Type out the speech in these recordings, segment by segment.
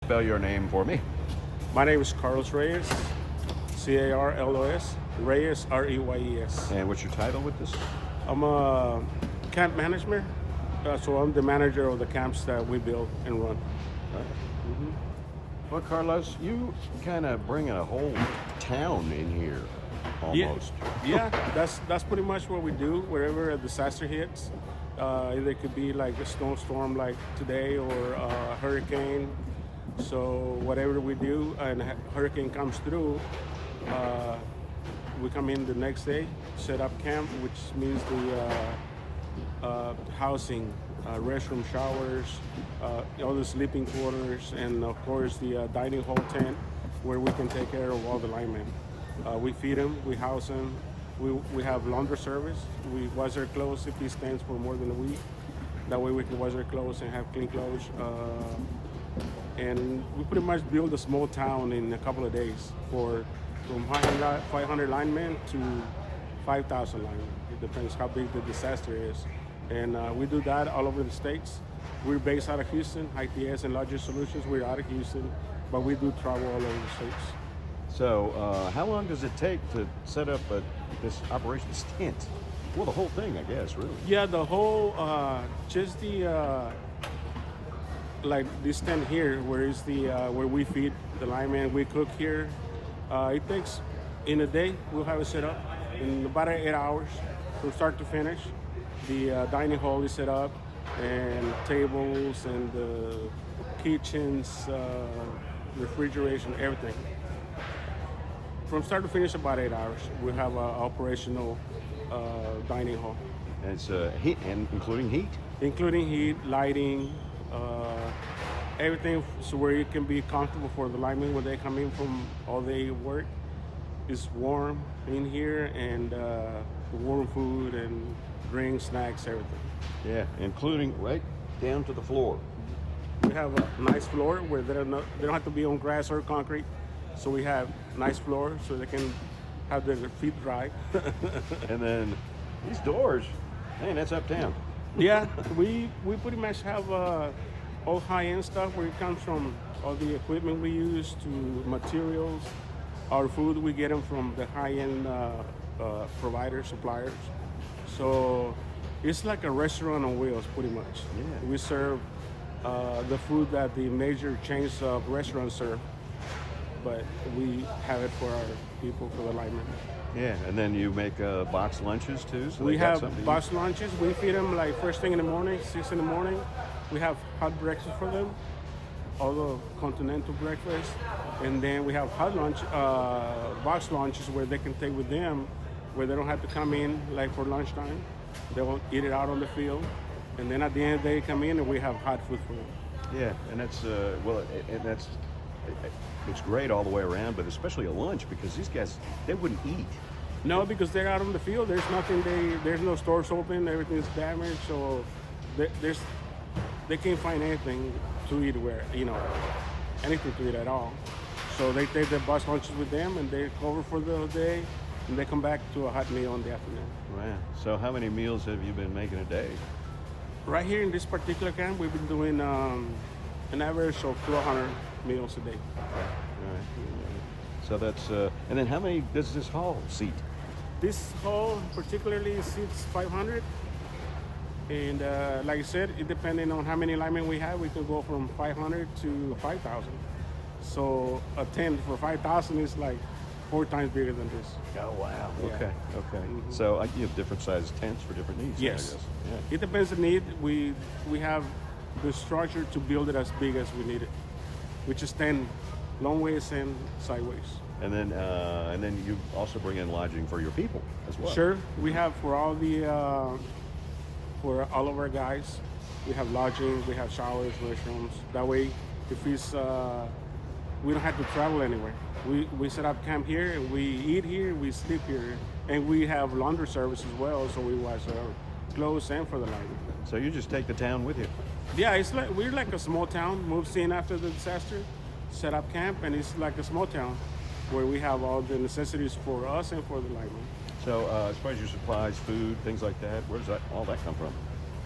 spell your name for me? My name is Carlos Reyes, Carlos, Reyes, Reyes. And what's your title with this? I'm a camp manager, so I'm the manager of the camps that we build and run. Well, Carlos, you kind of bring a whole town in here, almost. Yeah, that's pretty much what we do. Wherever a disaster hits, either it could be like a snowstorm like today or a hurricane. So whatever we do and a hurricane comes through, we come in the next day, set up camp, which means the housing, restroom, showers, all the sleeping quarters, and of course the dining hall tent where we can take care of all the linemen. We feed them, we house them, we have laundry service. We wash their clothes if he stands for more than a week. That way we can wash their clothes and have clean clothes. And we pretty much build a small town in a couple of days from 500 linemen to 5,000 linemen. It depends how big the disaster is. And we do that all over the states. We're based out of Houston, ITS and Logic Solutions. We're out of Houston, but we do travel all over the states. So how long does it take to set up this operations tent? Well, the whole thing, I guess, really. Yeah, the whole, just the, like this tent here, where is the, where we feed the linemen, we cook here. It takes, in a day, we'll have it set up in about 8 hours from start to finish. The dining hall is set up, and tables, and the kitchens, refrigeration, everything. From start to finish, about 8 hours. We have an operational dining hall. And it's heat, and including heat? Including heat, lighting, everything, so where it can be comfortable for the linemen when they come in from all day work. It's warm in here, and warm food and drinks, snacks, everything. Yeah, including right down to the floor. We have a nice floor where they don't have to be on grass or concrete. So we have nice floor so they can have their feet dry. And then these doors, man, that's uptown. Yeah, we pretty much have all high-end stuff where it comes from all the equipment we use to materials. Our food, we get them from the high-end providers, suppliers. So it's like a restaurant on wheels, pretty much. Yeah. We serve the food that the major chains of restaurants serve, but we have it for our people, for the linemen. Yeah, and then you make box lunches too? So We they got have something to box lunches. We feed them like first thing in the morning, 6 in the morning. We have hot breakfast for them, all the continental breakfast. And then we have hot lunch, box lunches where they can take with them, where they don't have to come in like for lunchtime. They will eat it out on the field. And then at the end they come in and we have hot food for them. Yeah, and that's it's great all the way around, but especially a lunch, because these guys, they wouldn't eat. No, because they're out on the field. There's nothing. There's no stores open. Everything's damaged. So they can't find anything to eat. Anything to eat at all. So they take their bus lunches with them, and they cover for the day, and they come back to a hot meal in the afternoon. Wow. So how many meals have you been making a day? Right here in this particular camp, we've been doing an average of 200 meals a day. All right. So that's and then how many does this hall seat? This hall particularly seats 500. And like I said, it depending on how many linemen we have, we can go from 500 to 5,000. So a tent for 5,000 is like 4 times bigger than this. Oh wow. Yeah. Okay. Mm-hmm. So you have different sized tents for different needs. Yes. I guess. Yeah. It depends on the need. We have the structure to build it as big as we need it, which is 10 long ways and sideways. And then you also bring in lodging for your people as well. Sure, we have for all of our guys, we have lodging, we have showers, restrooms. That way, if it's we don't have to travel anywhere. We set up camp here, and we eat here, we sleep here, and we have laundry service as well. So we wash our clothes and for the linemen. So you just take the town with you. Yeah, it's like we're like a small town. Moved in after the disaster, set up camp, and it's like a small town where we have all the necessities for us and for the linemen. So as far as your supplies, food, things like that, where does all that come from?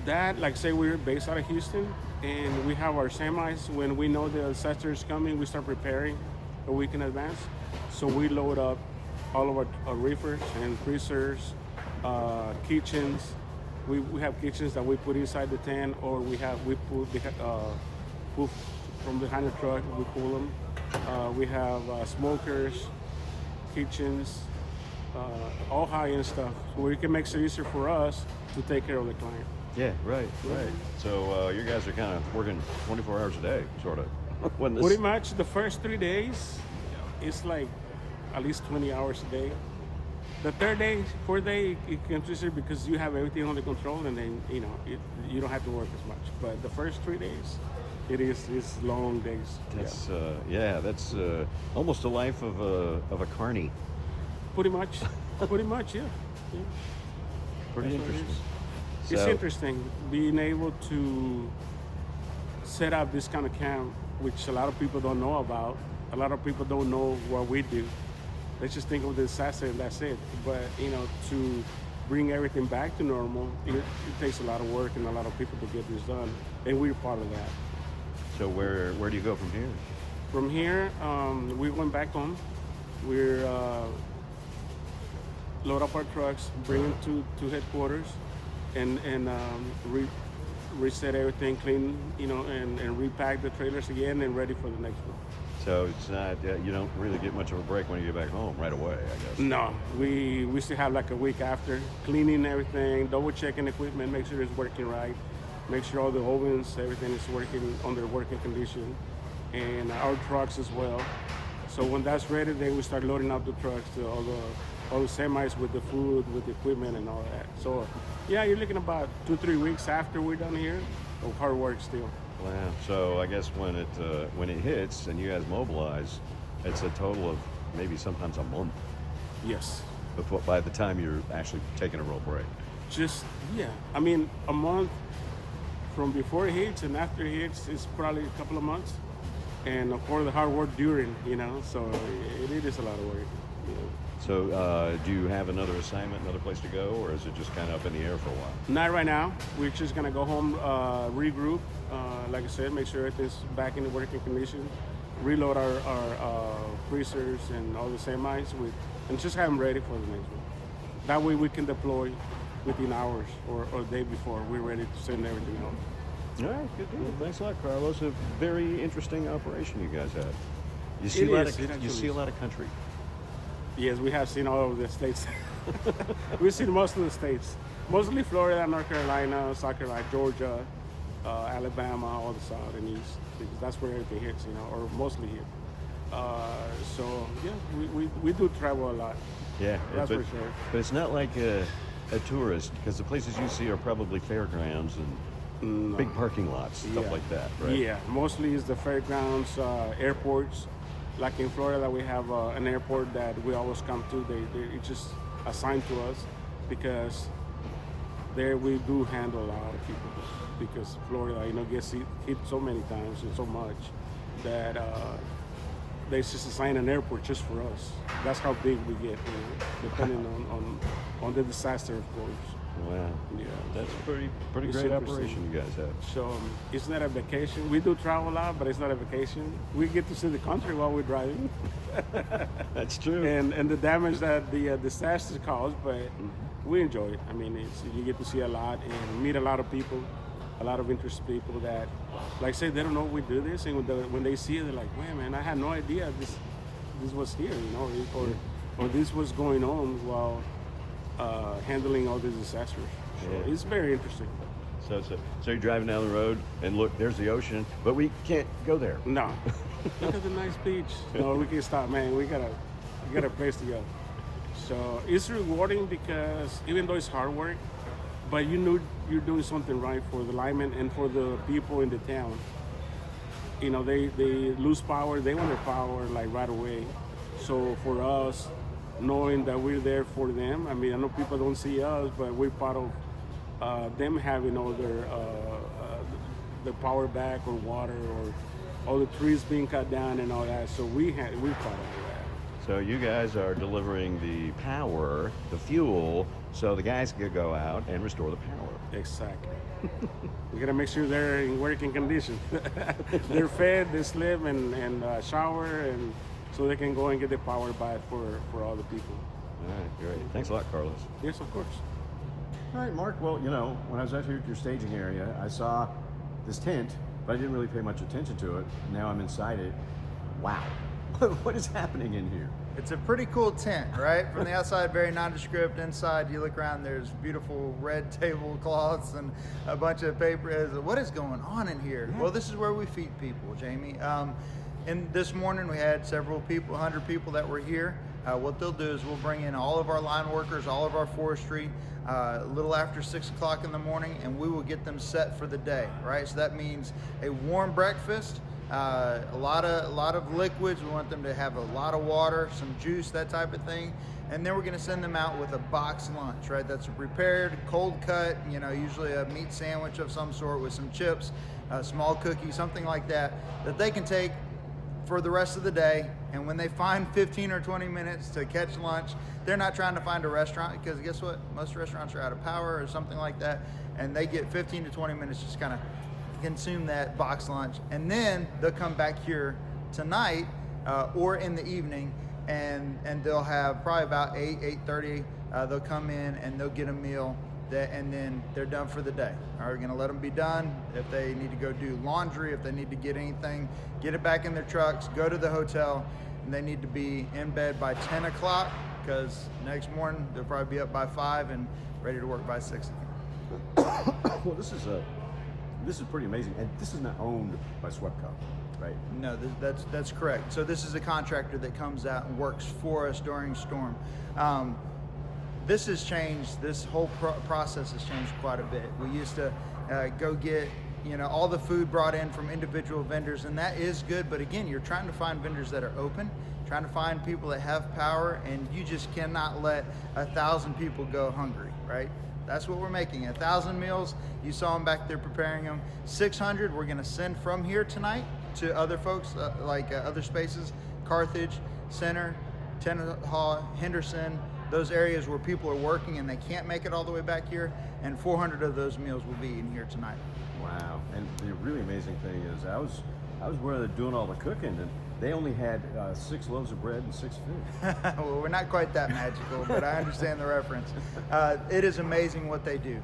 That, like say we're based out of Houston, and we have our semis. When we know the disaster is coming, we start preparing a week in advance. So we load up all of our reefers and freezers, kitchens. We have kitchens that we put inside the tent, or we pull from behind the truck. We pull them. We have smokers, kitchens, all high-end stuff, so we can make it easier for us to take care of the client. Yeah, right. So you guys are kind of working 24 hours a day, sort of. When this... Pretty much the first 3 days, it's like at least 20 hours a day. The third day, fourth day, it becomes easier because you have everything under control, and then you don't have to work as much. But the first 3 days, it's long days. That's that's almost the life of a carny. Pretty much, yeah. Pretty That's what it interesting. is. It's interesting being able to set up this kind of camp, which a lot of people don't know about. A lot of people don't know what we do. They just think of the disaster and that's it. But to bring everything back to normal, it takes a lot of work and a lot of people to get this done, and we're part of that. So where do you go from here? From here, we went back home. We're load up our trucks, bring them to headquarters, and reset everything, clean, and repack the trailers again and ready for the next one. So it's not you don't really get much of a break when you get back home right away, I guess. No, we still have like a week after, cleaning everything, double checking equipment, make sure it's working right, make sure all the ovens, everything is working under working condition, and our trucks as well. So when that's ready, then we start loading up the trucks to all the semis with the food, with the equipment and all that. So yeah, you're looking about 2-3 weeks after we're done here of hard work still. Wow. So I guess when it hits and you guys mobilize, it's a total of maybe sometimes a month Yes. before, by the time you're actually taking a real break. I mean, a month from before it hits and after it hits is probably a couple of months. And of course the hard work during, so it is a lot of work. So do you have another assignment, another place to go, or is it just kind of up in the air for a while? Not right now. We're just gonna go home, regroup, like I said, make sure everything's back in the working condition, reload our freezers and all the semis and just have them ready for the next one. That way we can deploy within hours or day before we're ready to send everything out. All right, good deal. Thanks a lot, Carlos. A very interesting operation you guys had. You see It see a lot of country. Yes, we have seen all over the states. We've seen most of the states, mostly Florida, North Carolina, South Carolina, Georgia, Alabama, all the south and east, because that's where everything hits, or mostly here. So yeah, we do travel a lot. Yeah, That's for sure. But it's not like a tourist, because the places you see are probably fairgrounds and big parking lots, stuff like that, right? Yeah, mostly it's the fairgrounds, airports. Like in Florida, we have an airport that we always come to. It's just assigned to us because there we do handle a lot of people. Because Florida, gets hit so many times and so much that they just assign an airport just for us. That's how big we get, depending on the disaster, of course. Wow. Yeah. That's pretty great operation you guys have. So it's not a vacation. We do travel a lot, but it's not a vacation. We get to see the country while we're driving. That's true. And the damage that the disaster caused, but we enjoy it. I mean, you get to see a lot and meet a lot of people, a lot of interested people that, like I said, they don't know we do this, and when they see it, they're like, "Wow, man, I had no idea this was here, or this was going on while handling all these disasters." So it's very interesting. So you're driving down the road and look, there's the ocean, but we can't go there. No. Look at the nice beach. No, we can stop, man. We got a place to go. So it's rewarding because even though it's hard work, but you know you're doing something right for the linemen and for the people in the town. They lose power. They want their power like right away. So for us, knowing that we're there for them, I mean, I know people don't see us, but we're part of them having all the power back or water or all the trees being cut down and all that. So we're part of that. So you guys are delivering the power, the fuel, so the guys can go out and restore the power. Exactly. We gotta make sure they're in working condition. They're fed, they sleep, and shower, and so they can go and get the power back for all the people. All right, great. Thanks a lot, Carlos. Yes, of course. All right, Mark. Well, you know, when I was out here at your staging area, I saw this tent, but I didn't really pay much attention to it. Now I'm inside it. Wow. What is happening in here? It's a pretty cool tent, right? From the outside, very nondescript. Inside, you look around, there's beautiful red tablecloths and a bunch of paper. What is going on in here? Well, this is where we feed people, Jamie. And this morning, we had several people, 100 people that were here. What they'll do is we'll bring in all of our line workers, all of our forestry, a little after 6 o'clock in the morning, and we will get them set for the day, right? So that means a warm breakfast, a lot of liquids. We want them to have a lot of water, some juice, that type of thing. And then we're going to send them out with a boxed lunch, right? That's a prepared, cold cut, you know, usually a meat sandwich of some sort with some chips, a small cookie, something like that, that they can take for the rest of the day. And when they find 15 or 20 minutes to catch lunch, they're not trying to find a restaurant, because guess what? Most restaurants are out of power or something like that. And they get 15 to 20 minutes just kind of consume that box lunch. And then they'll come back here tonight or in the evening, and they'll have probably about 8:30. They'll come in and they'll get a meal, and then they're done for the day. All right, we're gonna let them be done. If they need to go do laundry, if they need to get anything, get it back in their trucks, go to the hotel, and they need to be in bed by 10 o'clock, because next morning they'll probably be up by 5 and ready to work by 6 again. Well, this is pretty amazing, and this is not owned by Swepco, right? No, that's correct. So this is a contractor that comes out and works for us during storm. This has changed. This whole process has changed quite a bit. We used to go get, you know, all the food brought in from individual vendors, and that is good. But again, you're trying to find vendors that are open, trying to find people that have power, and you just cannot let 1,000 people go hungry, right? That's what we're making. 1,000 meals. You saw them back there preparing them. 600 we're going to send from here tonight to other folks, other spaces, Carthage, Center, Tennehaw, Henderson, those areas where people are working and they can't make it all the way back here. And 400 of those meals will be in here tonight. Wow. And the really amazing thing is I was where they're doing all the cooking, and they only had 6 loaves of bread and 6 fish. Well, we're not quite that magical, but I understand the reference. It is amazing what they do.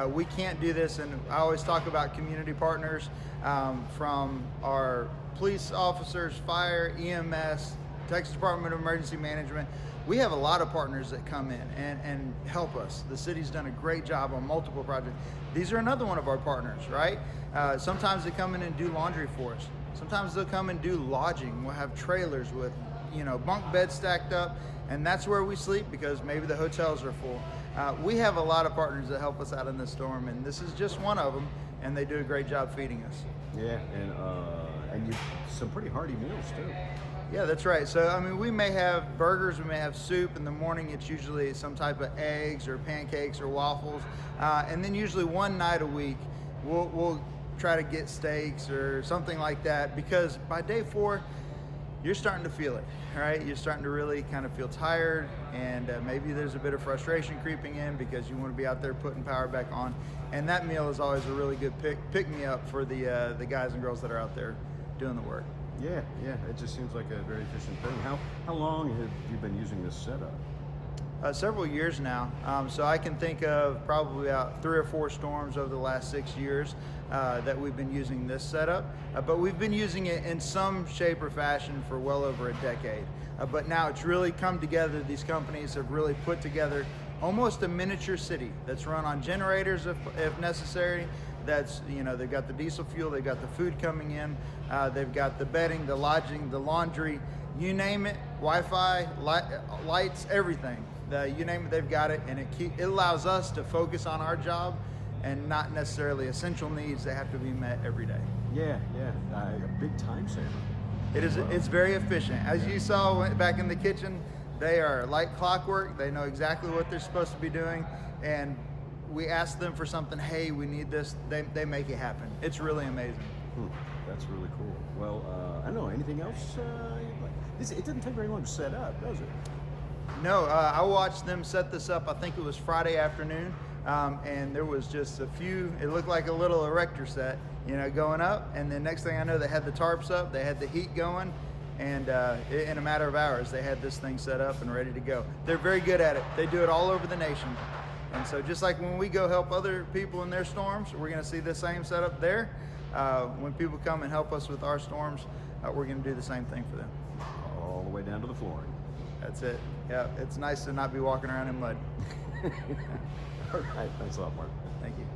We can't do this, and I always talk about community partners, from our police officers, fire, EMS, Texas Department of Emergency Management. We have a lot of partners that come in and help us. The city's done a great job on multiple projects. These are another one of our partners, right? Sometimes they come in and do laundry for us. Sometimes they'll come and do lodging. We'll have trailers with, you know, bunk beds stacked up, and that's where we sleep because maybe the hotels are full. We have a lot of partners that help us out in this storm, and this is just one of them, and they do a great job feeding us. Yeah, and you some pretty hearty meals too. Yeah, that's right. So, I mean, we may have burgers, we may have soup. In the morning, it's usually some type of eggs or pancakes or waffles. And then usually one night a week, we'll try to get steaks or something like that, because by day 4, you're starting to feel it, right? You're starting to really kind of feel tired, and maybe there's a bit of frustration creeping in because you want to be out there putting power back on. And that meal is always a really good pick-me-up for the guys and girls that are out there doing the work. Yeah, it just seems like a very efficient thing. How long have you been using this setup? Several years now. So I can think of probably about 3 or 4 storms over the last 6 years that we've been using this setup. But we've been using it in some shape or fashion for well over a decade. But now it's really come together. These companies have really put together almost a miniature city that's run on generators if necessary. That's, you know, they've got the diesel fuel, they've got the food coming in, they've got the bedding, the lodging, the laundry, you name it, Wi-Fi, lights, everything. You name it, they've got it, and it allows us to focus on our job and not necessarily essential needs that have to be met every day. Yeah, a big time saver. It is. It's very efficient. As you saw back in the kitchen, they are like clockwork. They know exactly what they're supposed to be doing, and we ask them for something. Hey, we need this. They make it happen. It's really amazing. That's really cool. Well, I don't know. Anything else? It didn't take very long to set up, does it? No, I watched them set this up. I think it was Friday afternoon. and there was just a few. It looked like a little erector set, going up. And then next thing I know, they had the tarps up, they had the heat going, and in a matter of hours, they had this thing set up and ready to go. They're very good at it. They do it all over the nation. And so just like when we go help other people in their storms, we're going to see the same setup there. When people come and help us with our storms, we're going to do the same thing for them. All the way down to the flooring. That's it. Yeah, it's nice to not be walking around in mud. All right, thanks a lot, Mark. Thank you.